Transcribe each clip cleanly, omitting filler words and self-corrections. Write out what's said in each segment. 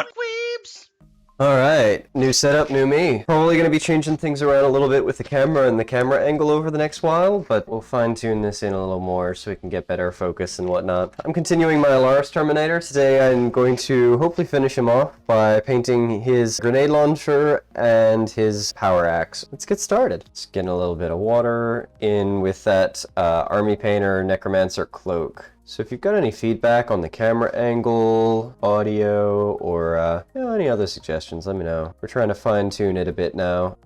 Weebs! Alright, new setup, new me. Probably going to be changing things around a little bit with the camera and the camera angle over the next while, but we'll fine-tune this in a little more so we can get better focus and whatnot. I'm continuing my Allarus Terminator. Today I'm going to hopefully finish him off by painting his grenade launcher and his power axe. Let's get started. Just getting a little bit of water in with that army painter necromancer cloak. So if you've got any feedback on the camera angle, audio, or any other suggestions, let me know. We're trying to fine-tune it a bit now.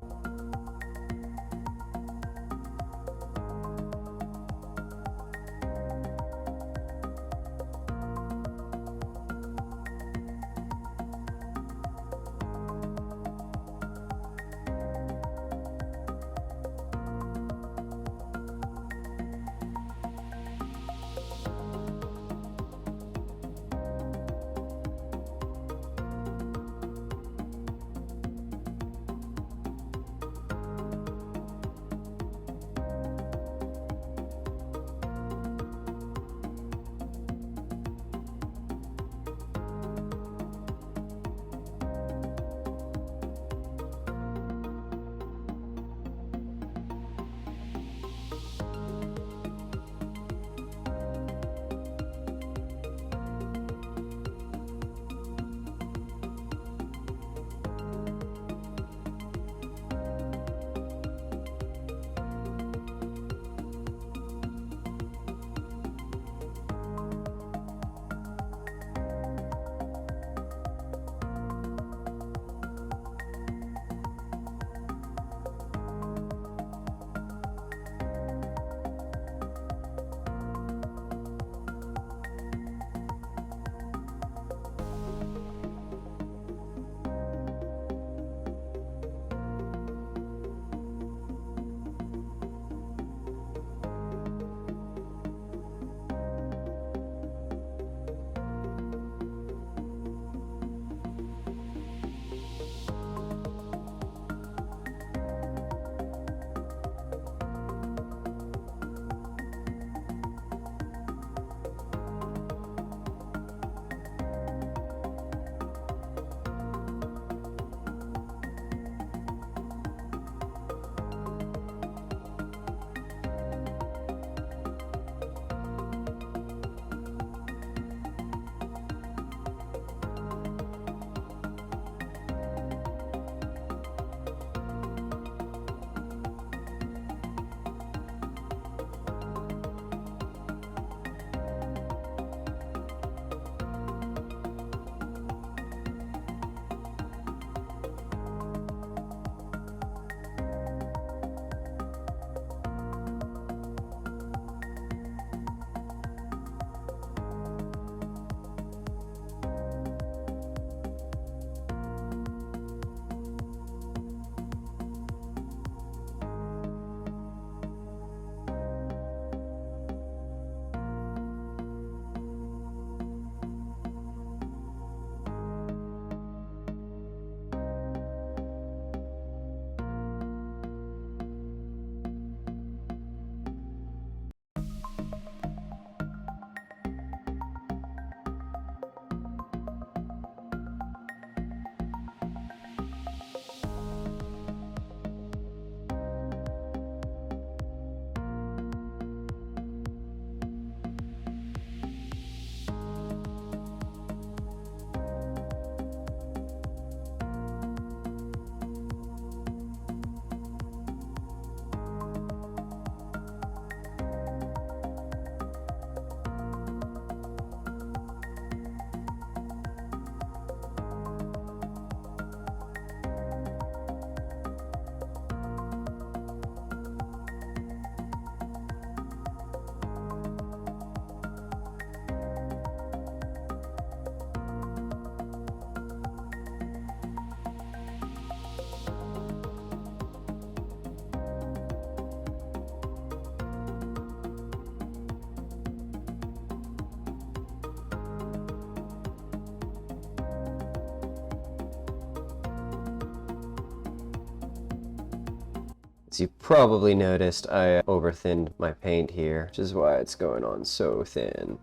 As you probably noticed, I overthinned my paint here, which is why it's going on so thin.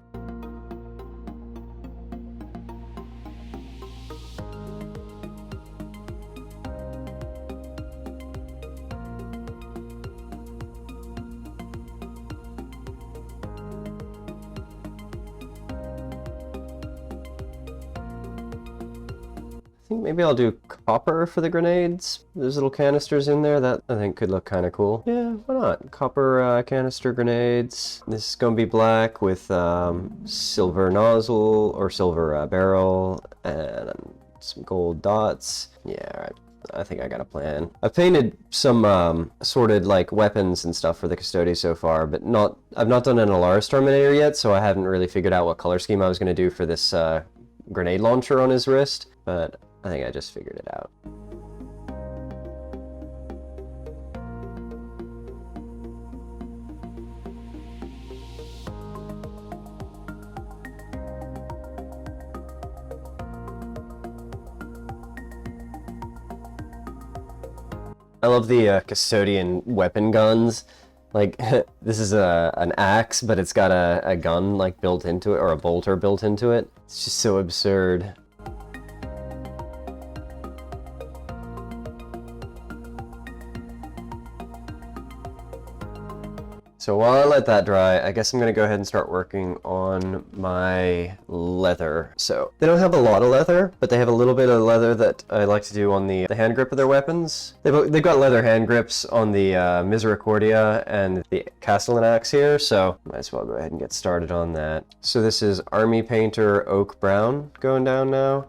think maybe I'll do copper for the grenades. There's little canisters in there that I think could look kind of cool. Yeah, why not? Copper canister grenades. This is going to be black with silver nozzle or silver barrel and some gold dots. Yeah, all right. I think I got a plan. I've painted some assorted like weapons and stuff for the Custodes so far, but I've not done an Allarus Terminator yet, so I haven't really figured out what color scheme I was going to do for this grenade launcher on his wrist, but I think I just figured it out. I love the custodian weapon guns. Like, this is an axe, but it's got a gun like built into it, or a bolter built into it. It's just so absurd. So while I let that dry, I guess I'm gonna go ahead and start working on my leather. So they don't have a lot of leather, but they have a little bit of leather that I like to do on the hand grip of their weapons. They've got leather hand grips on the Misericordia and the Castellan axe here, so might as well go ahead and get started on that. So this is Army Painter Oak Brown going down now.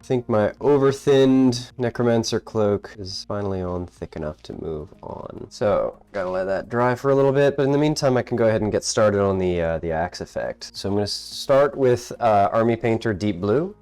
I think my over-thinned Necromancer cloak is finally on thick enough to move on. So, gotta let that dry for a little bit, but in the meantime I can go ahead and get started on the axe effect. So I'm gonna start with Army Painter Deep Blue.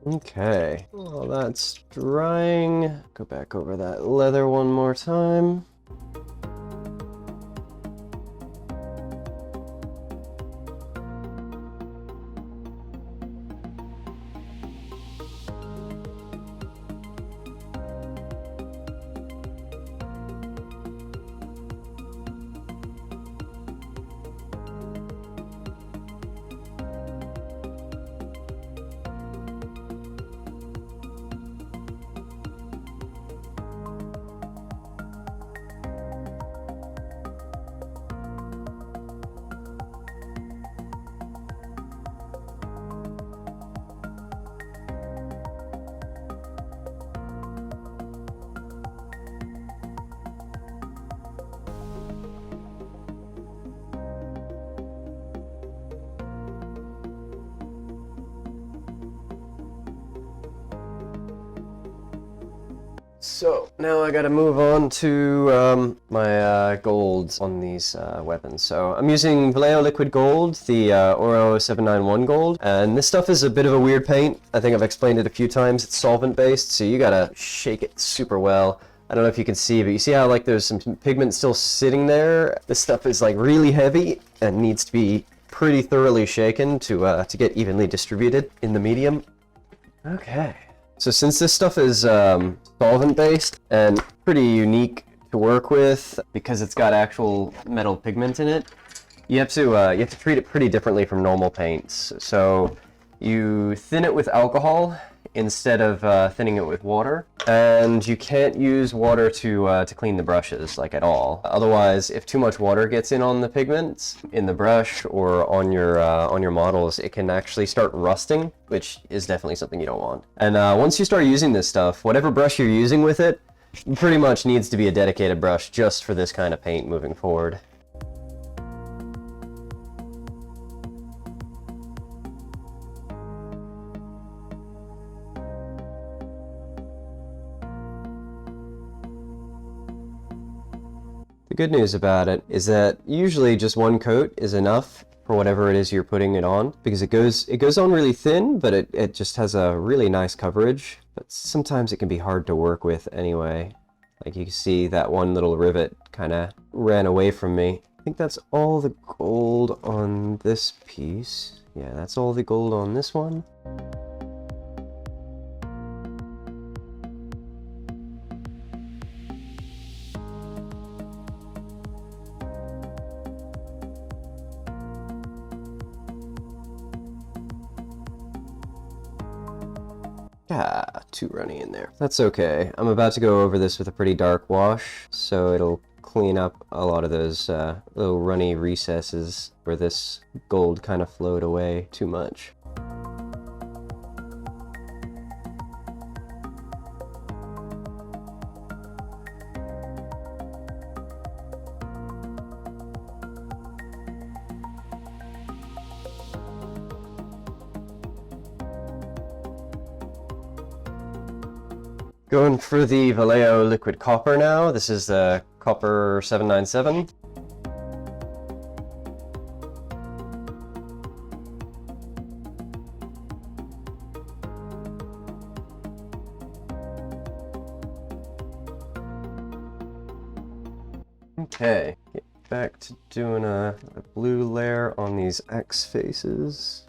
Okay, while that's drying, go back over that leather one more time. So now I gotta move on to my golds on these weapons. So I'm using Vallejo Liquid Gold, the Oro791 Gold, and this stuff is a bit of a weird paint. I think I've explained it a few times. It's solvent based, so you gotta shake it super well. I don't know if you can see, but you see how like there's some pigment still sitting there? This stuff is like really heavy and needs to be pretty thoroughly shaken to get evenly distributed in the medium. Okay. So since this stuff is solvent-based and pretty unique to work with because it's got actual metal pigment in it, you have to treat it pretty differently from normal paints. So you thin it with alcohol instead of thinning it with water. And you can't use water to clean the brushes, like, at all. Otherwise, if too much water gets in on the pigments, in the brush, or on your models, it can actually start rusting, which is definitely something you don't want. And once you start using this stuff, whatever brush you're using with it, pretty much needs to be a dedicated brush just for this kind of paint moving forward. The good news about it is that usually just one coat is enough for whatever it is you're putting it on, because it goes on really thin, but it just has a really nice coverage. But sometimes it can be hard to work with anyway. Like you can see that one little rivet kind of ran away from me. I think that's all the gold on this piece. Yeah, that's all the gold on this one. Ah, too runny in there. That's okay. I'm about to go over this with a pretty dark wash, so it'll clean up a lot of those little runny recesses where this gold kind of flowed away too much. Going for the Vallejo liquid copper now. This is the copper 797. Okay, get back to doing a blue layer on these X faces.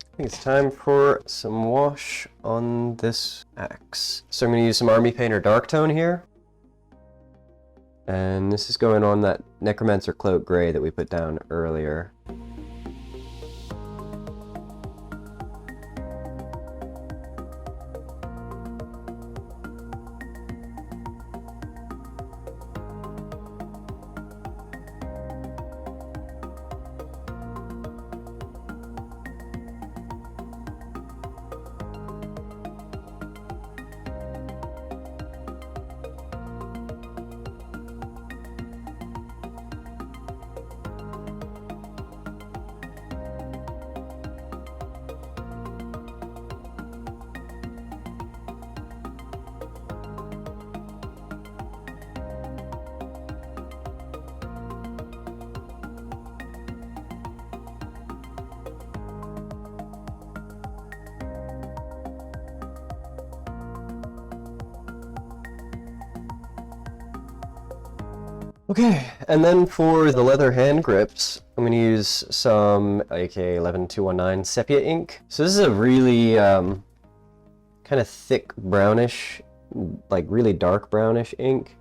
I think it's time for some wash on this axe. So I'm going to use some Army Painter Dark Tone here. And this is going on that Necromancer Cloak Gray that we put down earlier. Okay, and then for the leather hand grips, I'm going to use some AK11219 Sepia Ink. So this is a really kind of thick brownish, like really dark brownish ink.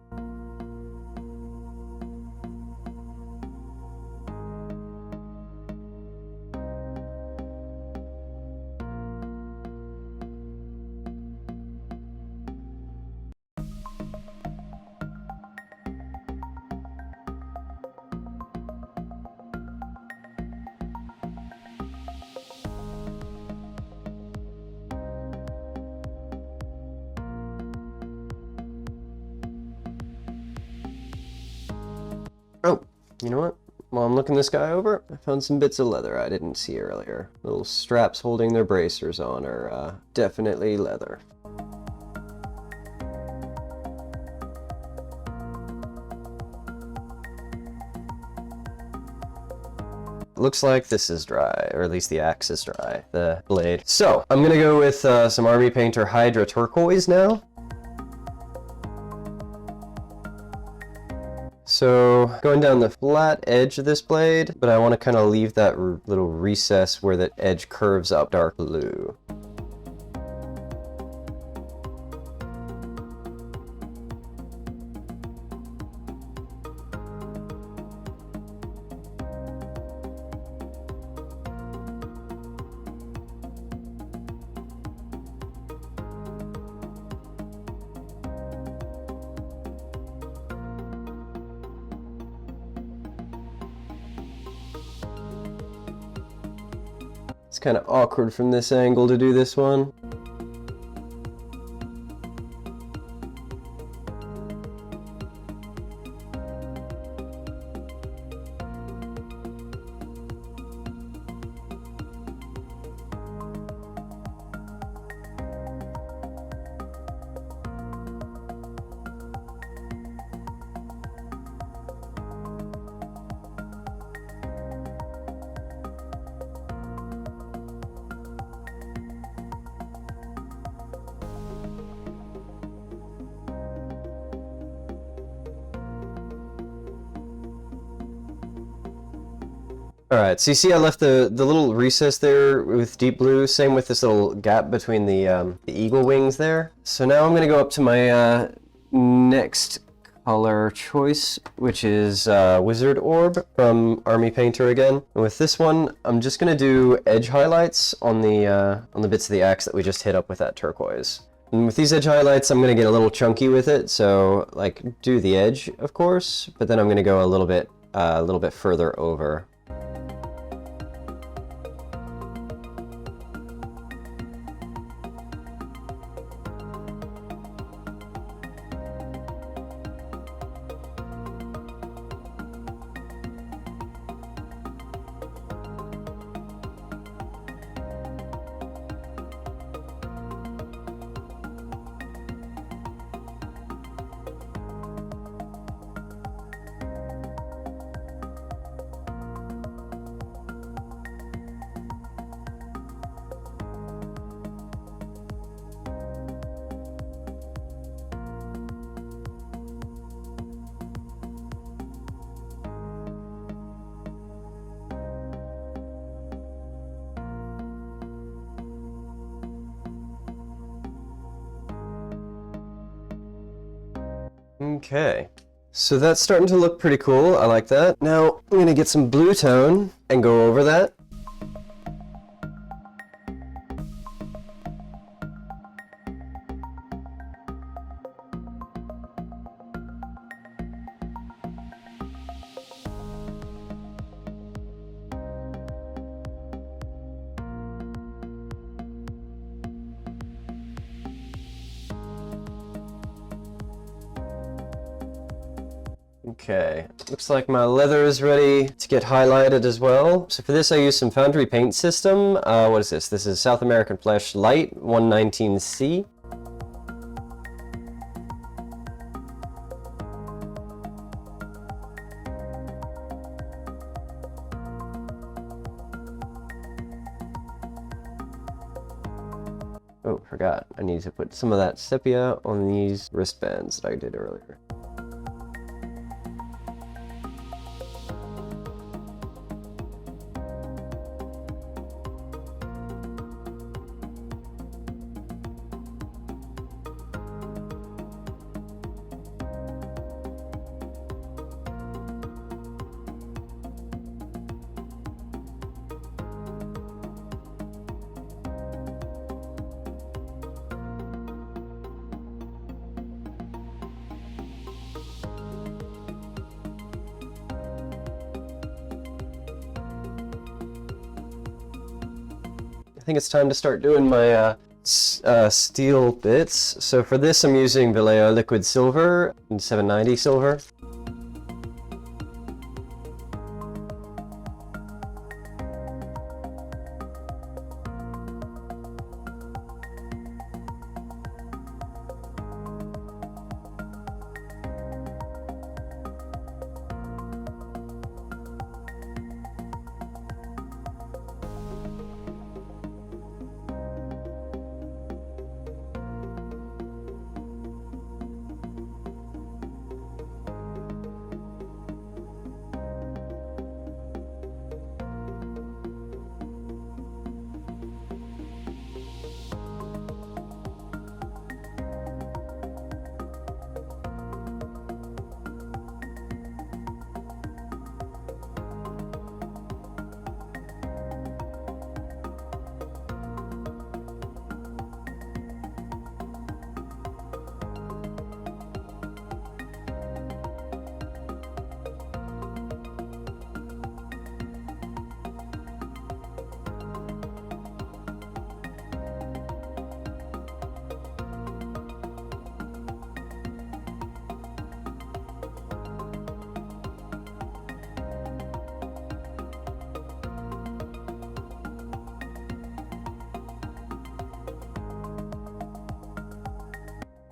Oh, you know what? While I'm looking this guy over, I found some bits of leather I didn't see earlier. Little straps holding their bracers on are definitely leather. looks like this is dry, or at least the axe is dry, the blade. So, I'm gonna go with some Army Painter Hydra Turquoise now. So, going down the flat edge of this blade, but I want to kind of leave that little recess where that edge curves up dark blue. It's kind of awkward from this angle to do this one. Alright, so you see I left the little recess there with deep blue, same with this little gap between the eagle wings there. So now I'm going to go up to my next color choice, which is Wizard Orb from Army Painter again. And with this one, I'm just going to do edge highlights on the bits of the axe that we just hit up with that turquoise. And with these edge highlights, I'm going to get a little chunky with it, so like do the edge, of course, but then I'm going to go a little bit further over. Okay, so that's starting to look pretty cool. I like that. Now I'm going to get some blue tone and go over that. Okay, looks like my leather is ready to get highlighted as well. So for this I use some Foundry paint system. What is this? This is South American Flesh Light 119C. Oh, forgot. I need to put some of that sepia on these wristbands that I did earlier. I think it's time to start doing my steel bits. So for this I'm using Vallejo Liquid Silver and 790 Silver.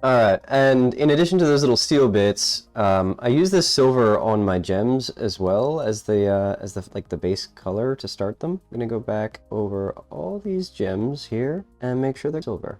Alright, and in addition to those little steel bits, I use this silver on my gems as well as the like the base color to start them. I'm gonna go back over all these gems here and make sure they're silver.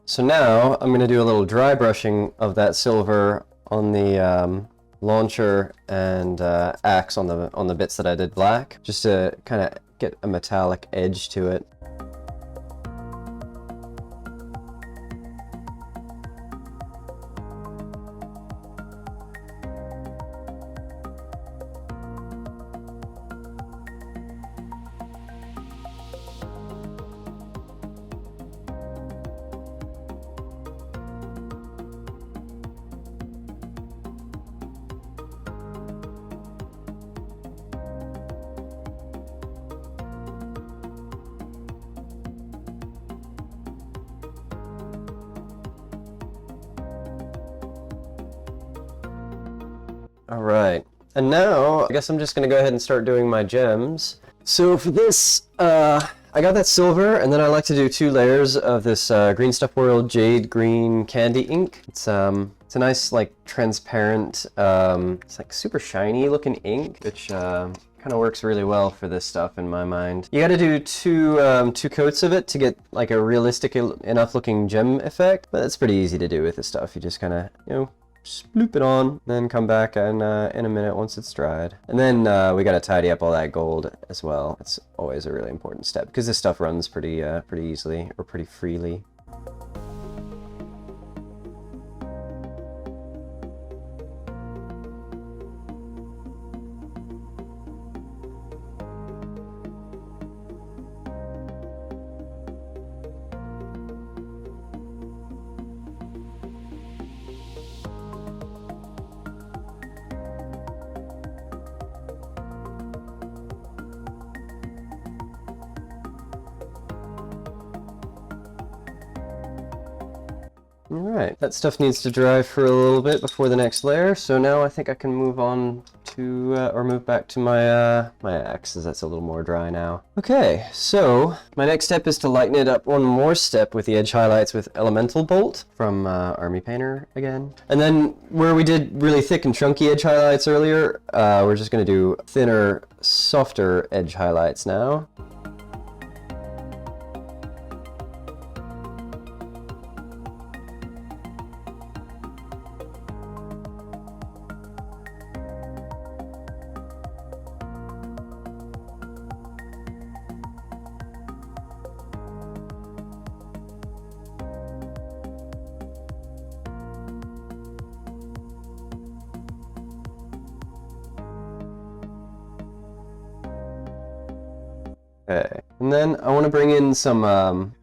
So now I'm going to do a little dry brushing of that silver on the launcher and axe on the bits that I did black, just to kind of get a metallic edge to it. Alright, and now I guess I'm just going to go ahead and start doing my gems. So for this, I got that silver, and then I like to do 2 layers of this Green Stuff World Jade Green Candy Ink. It's a nice, like, transparent, it's like super shiny looking ink, which kind of works really well for this stuff in my mind. You gotta do two coats of it to get like a realistic enough looking gem effect, but it's pretty easy to do with this stuff. You just kind of, you know, sploop it on, then come back and in a minute once it's dried. And then we gotta tidy up all that gold as well. It's always a really important step because this stuff runs pretty easily or pretty freely. Alright, that stuff needs to dry for a little bit before the next layer, so now I think I can move on to, or move back to my, my axe, as that's a little more dry now. Okay, so my next step is to lighten it up one more step with the edge highlights with Elemental Bolt from Army Painter again. And then where we did really thick and chunky edge highlights earlier, we're just going to do thinner, softer edge highlights now. Okay, and then I want to bring in some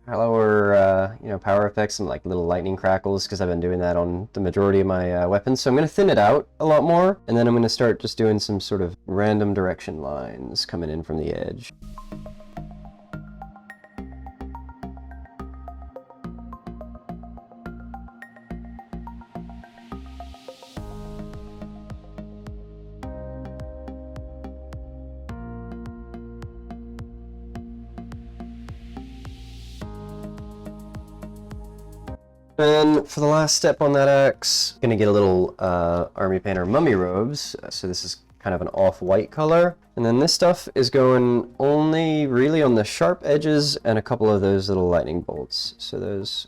lower, you know, power effects, some like little lightning crackles, because I've been doing that on the majority of my weapons. So I'm going to thin it out a lot more, and then I'm going to start just doing some sort of random direction lines coming in from the edge. And for the last step on that axe, I'm gonna get a little Army Painter mummy robes. So this is kind of an off-white color. And then this stuff is going only really on the sharp edges and a couple of those little lightning bolts. So those.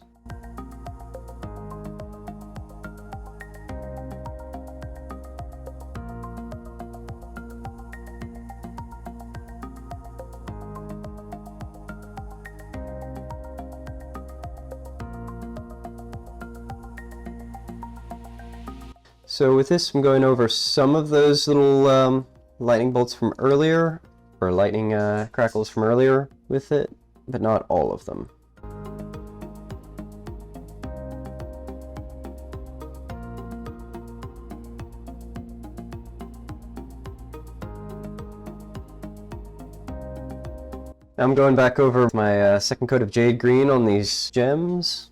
So with this, I'm going over some of those little lightning bolts from earlier, or lightning crackles from earlier with it, but not all of them. I'm going back over my second coat of jade green on these gems.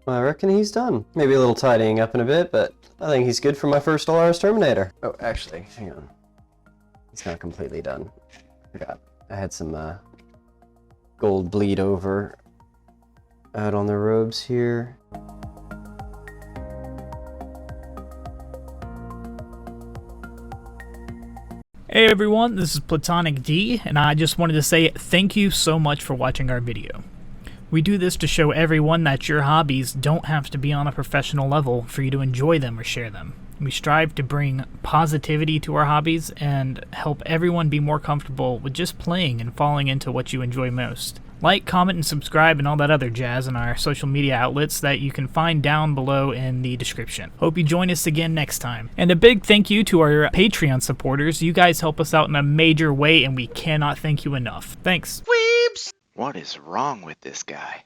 I reckon he's done. Maybe a little tidying up in a bit, but I think he's good for my first Allarus Terminator. Oh, actually, hang on. He's not completely done. Forgot. I had some gold bleed over out on the robes here. Hey everyone, this is Platonic D, and I just wanted to say thank you so much for watching our video. We do this to show everyone that your hobbies don't have to be on a professional level for you to enjoy them or share them. We strive to bring positivity to our hobbies and help everyone be more comfortable with just playing and falling into what you enjoy most. Like, comment, and subscribe and all that other jazz in our social media outlets that you can find down below in the description. Hope you join us again next time. And a big thank you to our Patreon supporters. You guys help us out in a major way, and we cannot thank you enough. Thanks. Weebs! What is wrong with this guy?